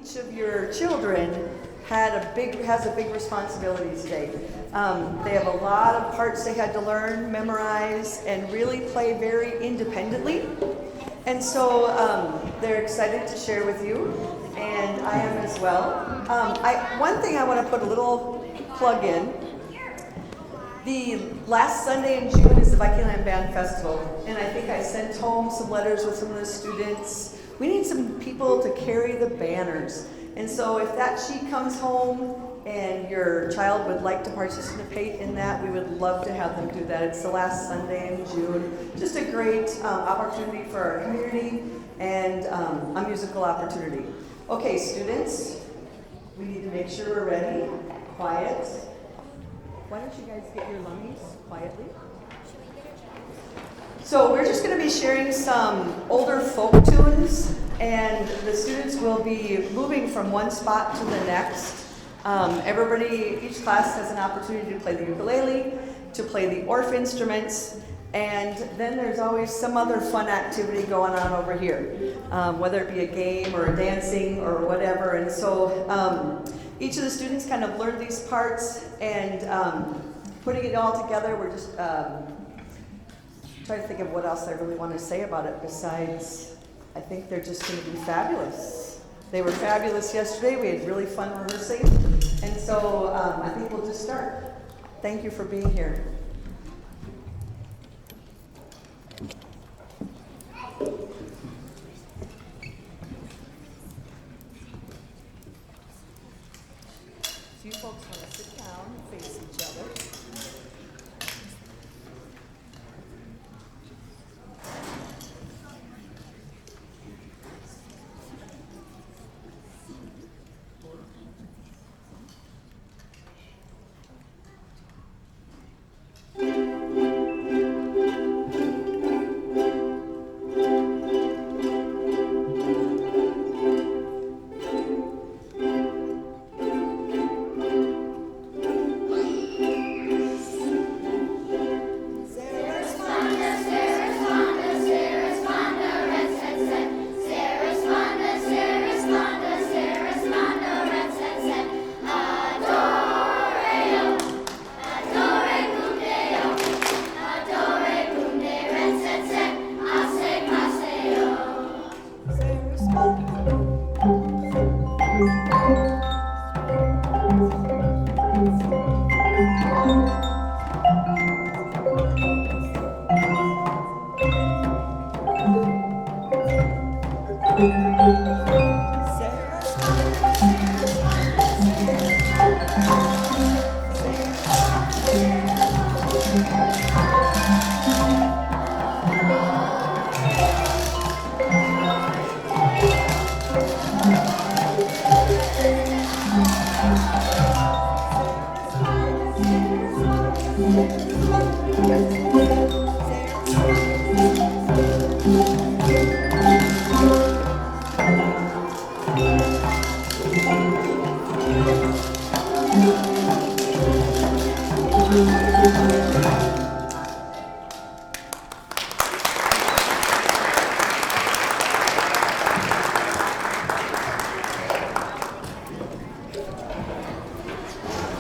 each of your children has a big responsibility today. They have a lot of parts they had to learn, memorize, and really play very independently. And so they're excited to share with you, and I am as well. One thing I want to put a little plug in. The last Sunday in June is the Vikingland Band Festival, and I think I sent home some letters with some of the students. We need some people to carry the banners. And so if that sheet comes home and your child would like to participate in that, we would love to have them do that. It's the last Sunday in June. Just a great opportunity for our community and a musical opportunity. Okay, students, we need to make sure we're ready. Quiet. Why don't you guys get your lummies quietly? So we're just going to be sharing some older folk tunes, and the students will be moving from one spot to the next. Each class has an opportunity to play the ukulele, to play the Orff instruments, and then there's always some other fun activity going on over here, whether it be a game or a dancing or whatever. And so each of the students kind of learned these parts, and putting it all together, we're just trying to think of what else I really want to say about it besides I think they're just going to be fabulous. They were fabulous yesterday. We had really fun rehearsing. And so I think we'll just start. Thank you for being here. So you folks want to sit down and face each other.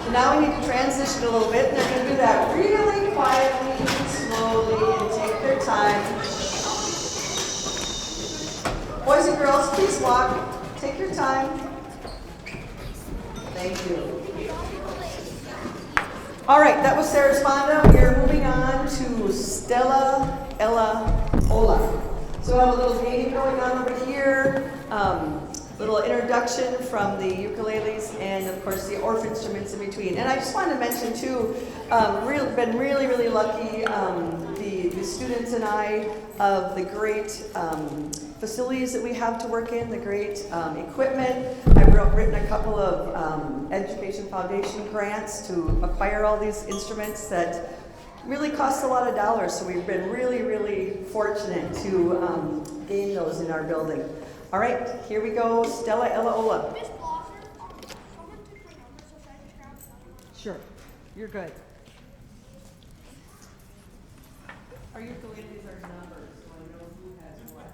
Now we need to transition a little bit, and they're going to do that really quietly and slowly and take their time. Boys and girls, please walk. Take your time. Thank you. All right, that was Sarah Sponda. We're moving on to Stella, Ella, Ola. So I have a little game going on over here. Little introduction from the ukuleles and of course the Orff instruments in between. And I just wanted to mention too, been really lucky, the students and I, of the great facilities that we have to work in, the great equipment. I've written a couple of Education Foundation grants to acquire all these instruments that really cost a lot of dollars, so we've been really fortunate to gain those in our building. All right, here we go, Stella, Ella, Ola. Sure, you're good. Our ukuleles are numbers, so I know who has what.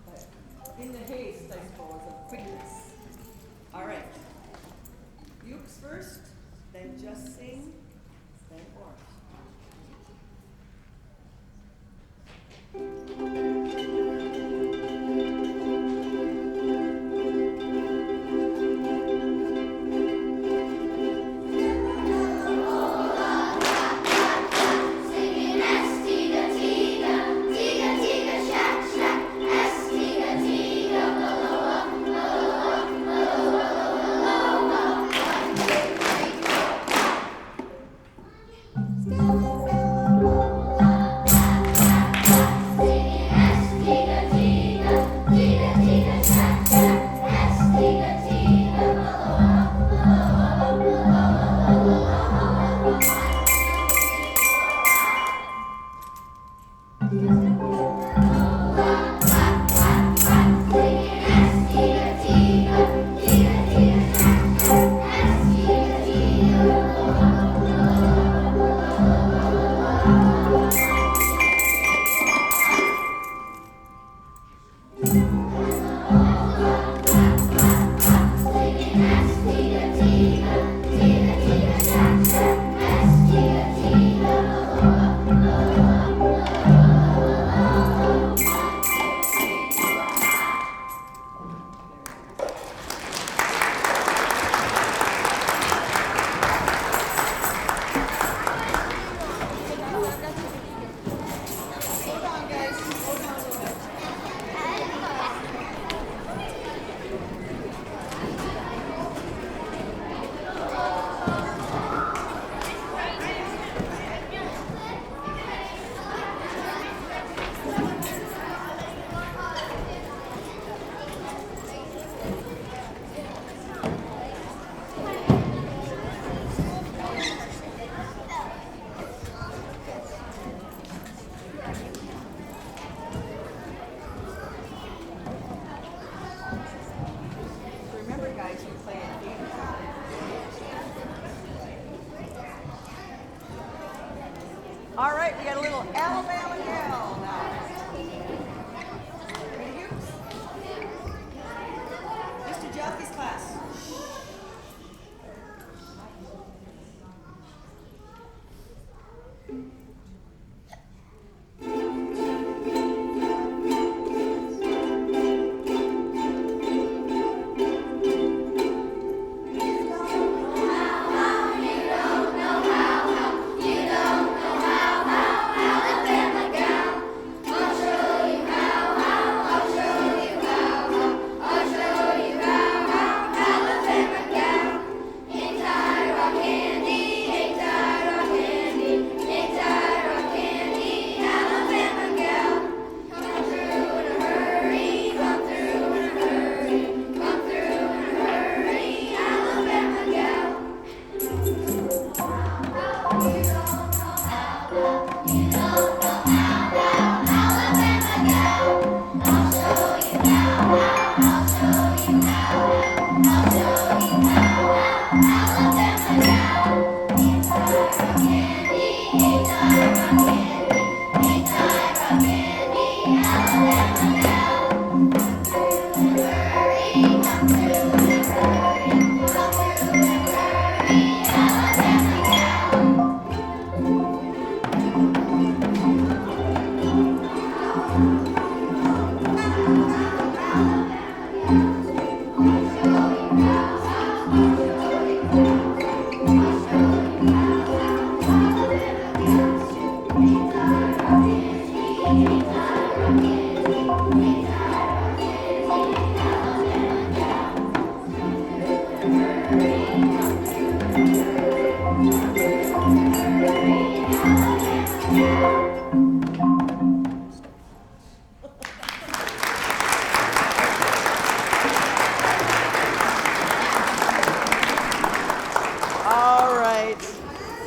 But in the haste, I suppose, of quickness. All right. Ukes first, then Just Sing, then Orange. All right, we got a little Alabama Gal now. Mr. Jeffy's class.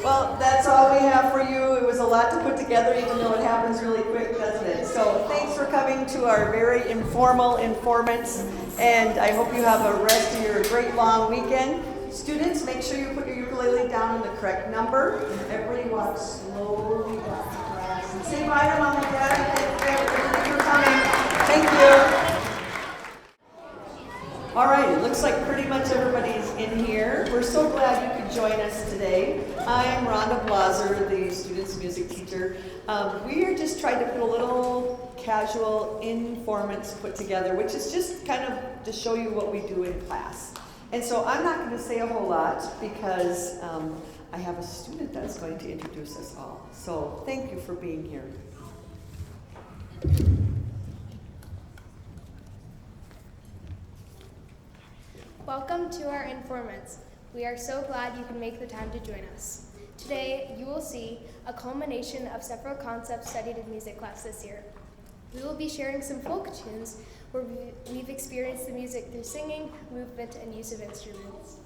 Well, that's all we have for you. It was a lot to put together, even though it happens really quick, doesn't it? So thanks for coming to our very informal informants, and I hope you have a rest of your great long weekend. Students, make sure you put your ukulele down in the correct number. Everybody walk slowly back to class. And say bye to Mom and Dad. Thank you for coming. Thank you. All right, it looks like pretty much everybody's in here. We're so glad you could join us today. I'm Rhonda Blaser, the student's music teacher. We are just trying to put a little casual informants put together, which is just kind of to show you what we do in class. And so I'm not going to say a whole lot because I have a student that's going to introduce us all. So thank you for being here. Welcome to our informants. We are so glad you can make the time to join us. Today, you will see a culmination of several concepts studied in music class this year. We will be sharing some folk tunes where we've experienced the music through singing, movement, and use of instruments.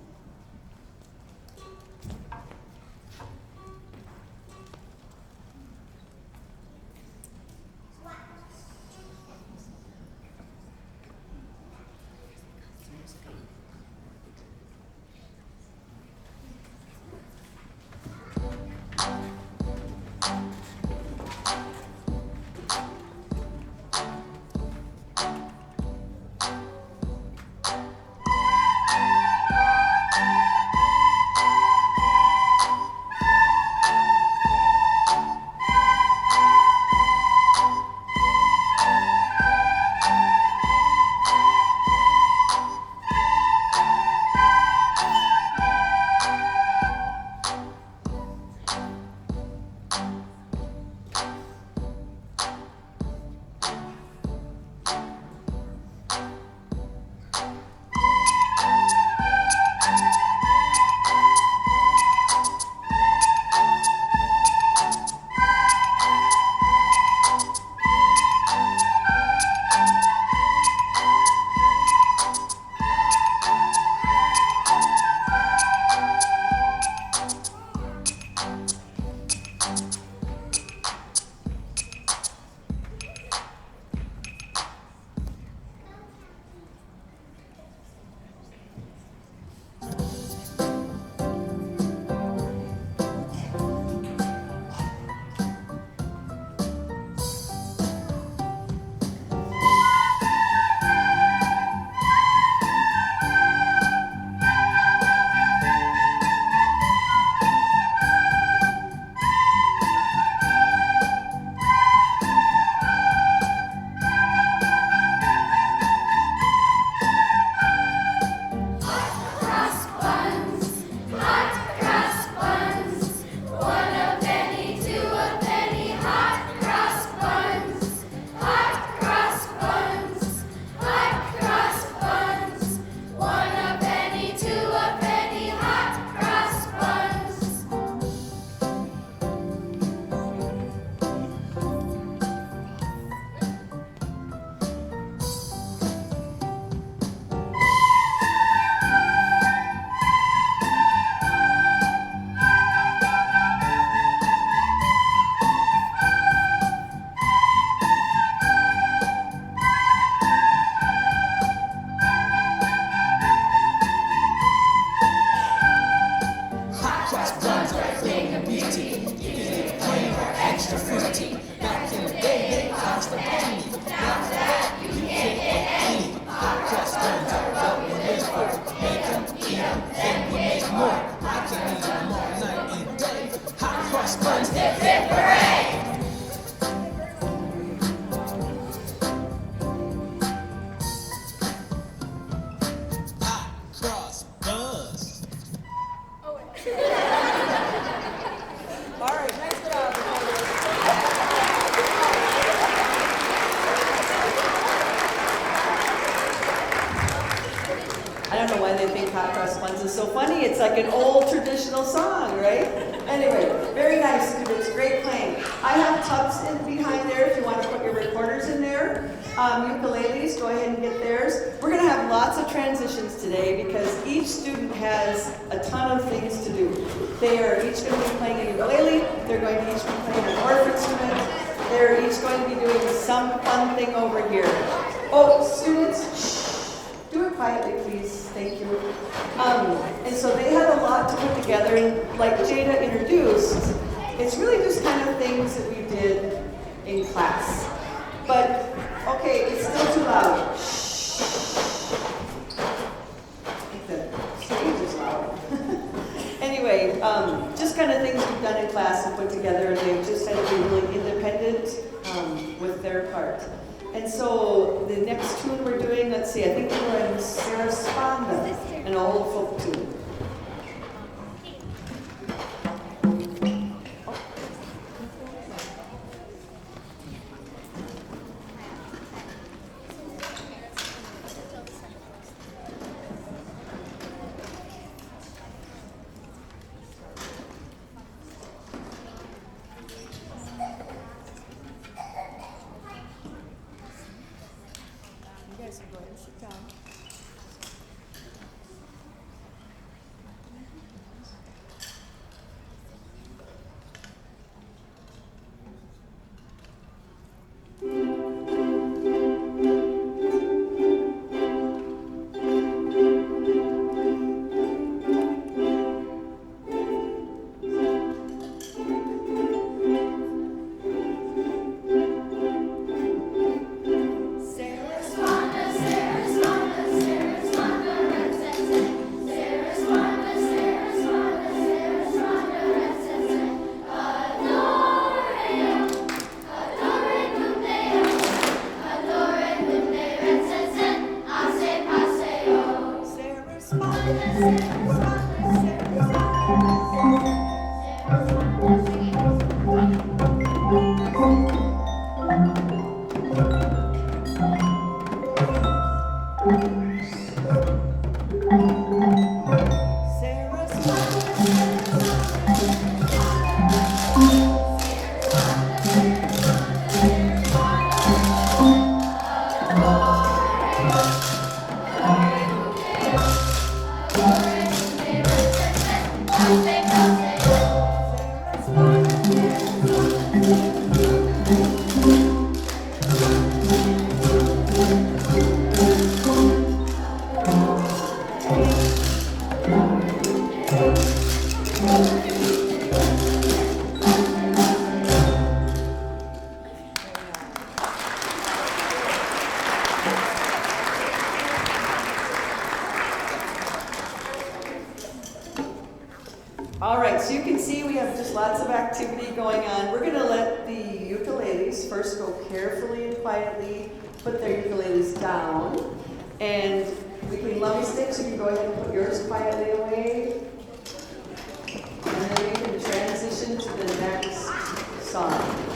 I don't know why they think hot cross buns is so funny. It's like an old traditional song, right? Anyway, very nice students, great playing. I have tubs in behind there if you want to put your recorders in there. Ukuleles, go ahead and get theirs. We're going to have lots of transitions today because each student has a ton of things to do. They are each going to be playing a ukulele. They're going to each be playing an organ instrument. They're each going to be doing some fun thing over here. Oh, students, shh. Do it quietly, please. Thank you. And so they had a lot to put together, and like Jada introduced, it's really just kind of things that we did in class. But, okay, it's still too loud. Shh. anyway, just kind of things we've done in class and put together, and they've just had to be really independent with their part. And so the next tune we're doing, let's see, I think we're in Sarah Sponda, an old folk tune. All right, so you can see we have just lots of activity going on. We're going to let the ukuleles first go carefully and quietly put their ukuleles down. And between Lummy Sticks, you can go ahead and put yours quietly away. And then we can transition to the next song.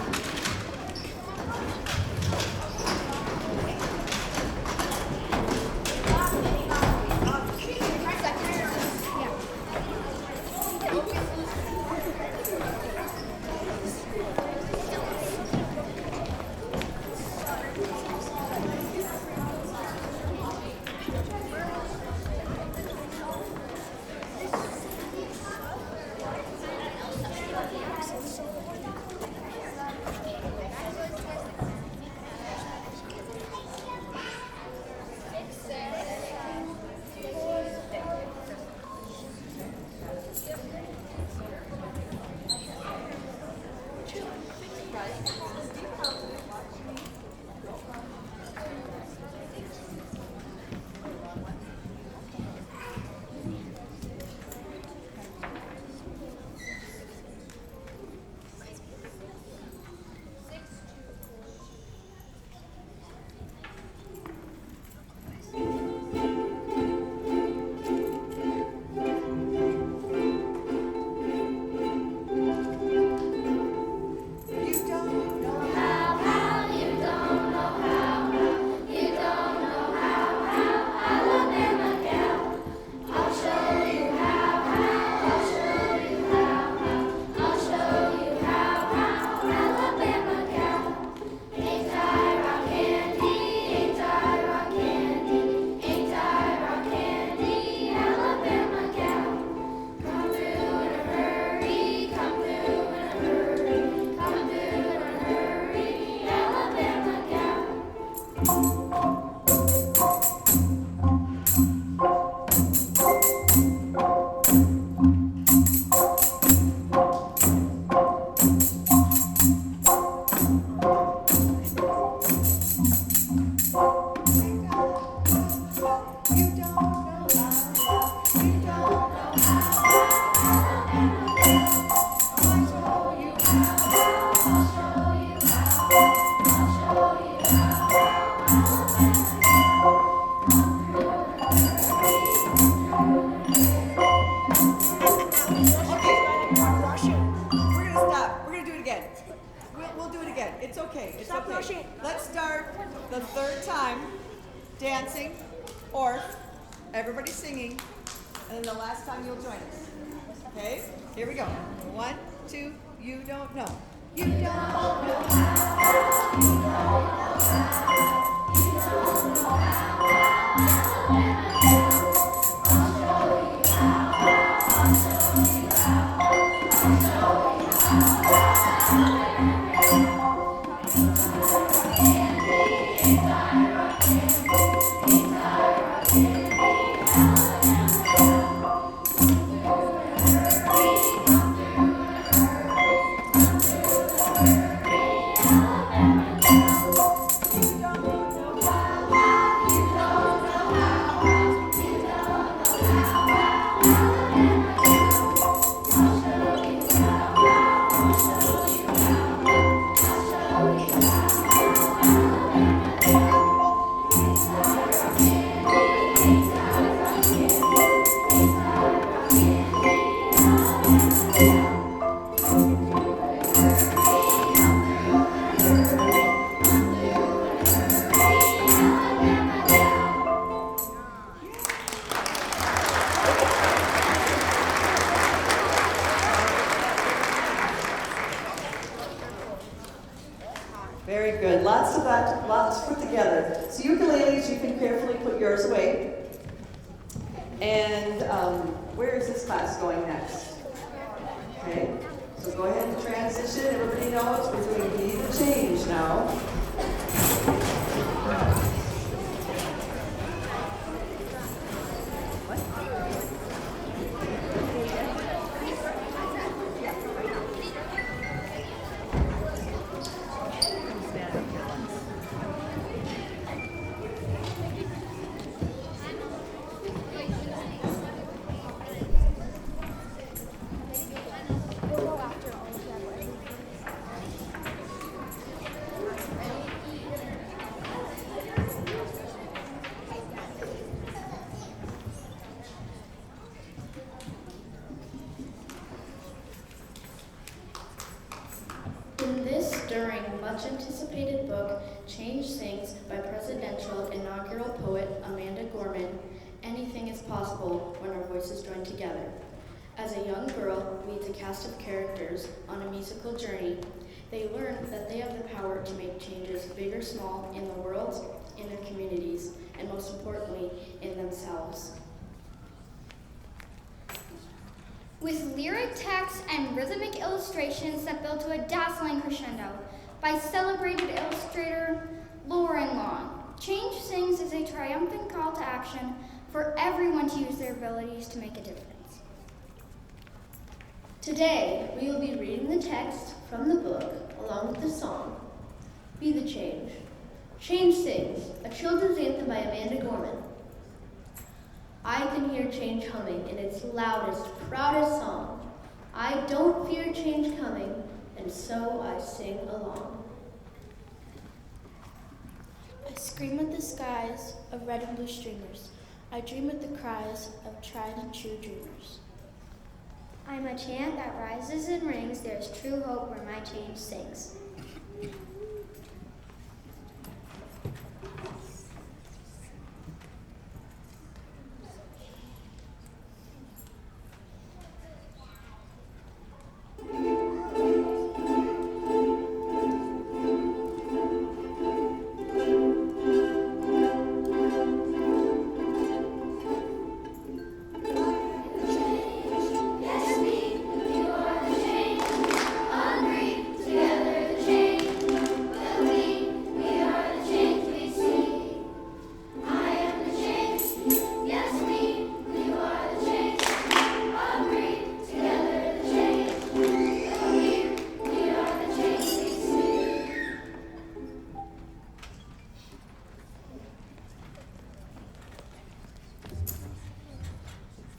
dancing, or everybody singing, and then the last time you'll join us. Okay? Here we go. 1, 2, you don't know. You don't know how, you don't know how, you don't know how. I'll show you how, I'll show you how, I'll show you Very good. Lots of that, lots put together. So ukuleles, you can carefully put yours away. And where is this class going next? Okay. So go ahead and transition. Everybody knows we're doing Be the Change now. In this stirring, much-anticipated book, Change Things by presidential inaugural poet Amanda Gorman, anything is possible when our voices join together. As a young girl meets a cast of characters on a musical journey, they learn that they have the power to make changes big or small in the world, in their communities, and most importantly, in themselves. With lyric text and rhythmic illustrations that build to a dazzling crescendo by celebrated illustrator Lauren Long. Change Things is a triumphant call to action for everyone to use their abilities to make a difference. Today, we will be reading the text from the book along with the song, Be the Change. Change Things, a children's anthem by Amanda Gorman. I can hear change humming in its loudest, proudest song. I don't fear change coming, and so I sing along. I scream at the skies of red and blue streamers. I dream at the cries of tried and true dreamers. I'm a chant that rises and rings. There's true hope where my change sings.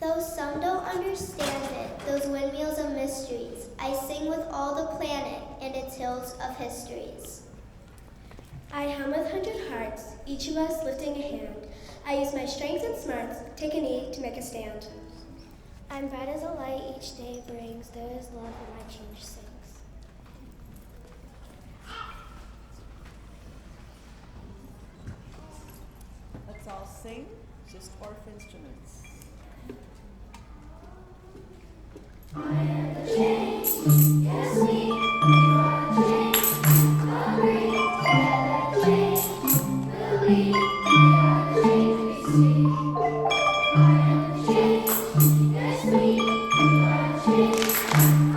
Though some don't understand it, those windmills of mysteries, I sing with all the planet and its hills of histories. I hum with 100 hearts, each of us lifting a hand. I use my strength and smarts, take a knee to make a stand. I'm bright as a light each day brings, there is love when my change sings. sing, just off instruments. I am the change, yes me, you are the change, agree, together change, believe, we are the change we see. I am the change, yes me, you are the change,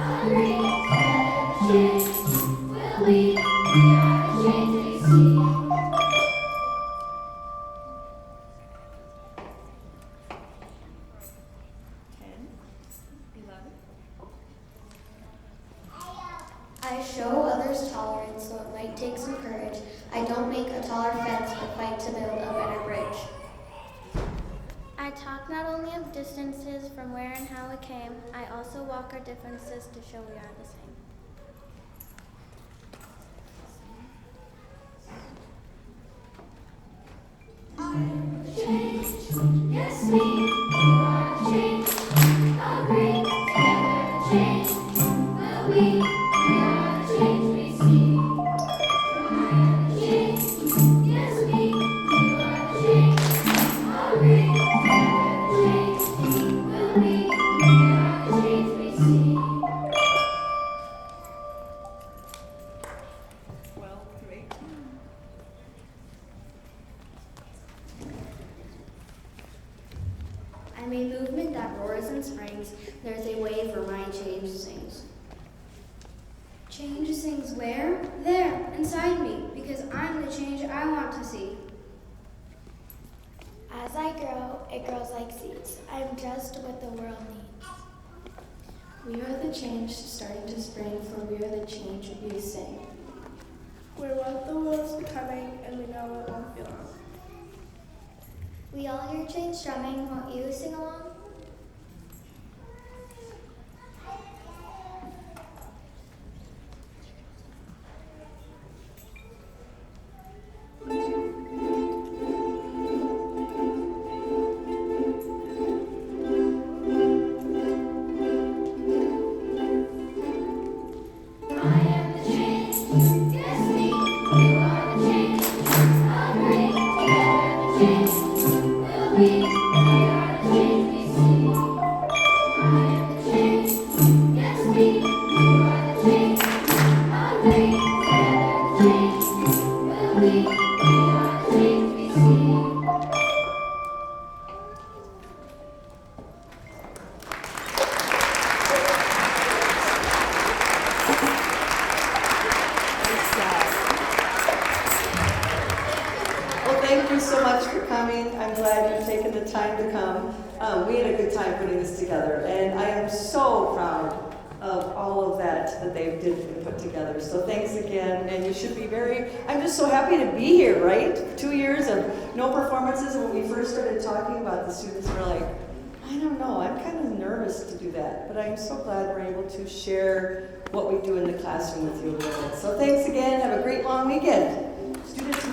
agree, together change, believe, we are the change we see. 11. I show others tolerance, so it might take some courage. I don't make a taller fence, but fight to build a better bridge. I talk not only of distances from where and how we came, I also walk our differences to show we are the same. I am the change, yes me, you are the change, agree, together change, will we are the change we see. I am the change, yes me, you are the change, agree, together change, will we are the change we see. 12 through 18. I'm a movement that roars and springs. There's a wave where my change sings. Change sings where? There, inside me, because I'm the change I want to see. As I grow, it grows like seeds. I'm just what the world needs. We are the change starting to spring, for we are the change we sing. We're what the world's becoming, and we know it won't be long. We all hear change strumming. Won't you sing along? I am the change, yes me, you are the change, agree, together the change, will we are the change we see. I am the change, yes me, you are the change, agree, together the change, will we are the change we see. Well, thank you so much for coming. I'm glad you've taken the time to come. We had a good time putting this together, and I am so proud of all of that they did and put together. So thanks again, and you should be I'm just so happy to be here, right? 2 years of no performances, and when we first started talking about the students, we're like, I don't know, I'm kind of nervous to do that, but I'm so glad we're able to share what we do in the classroom with you a little bit. So thanks again, have a great long weekend. Students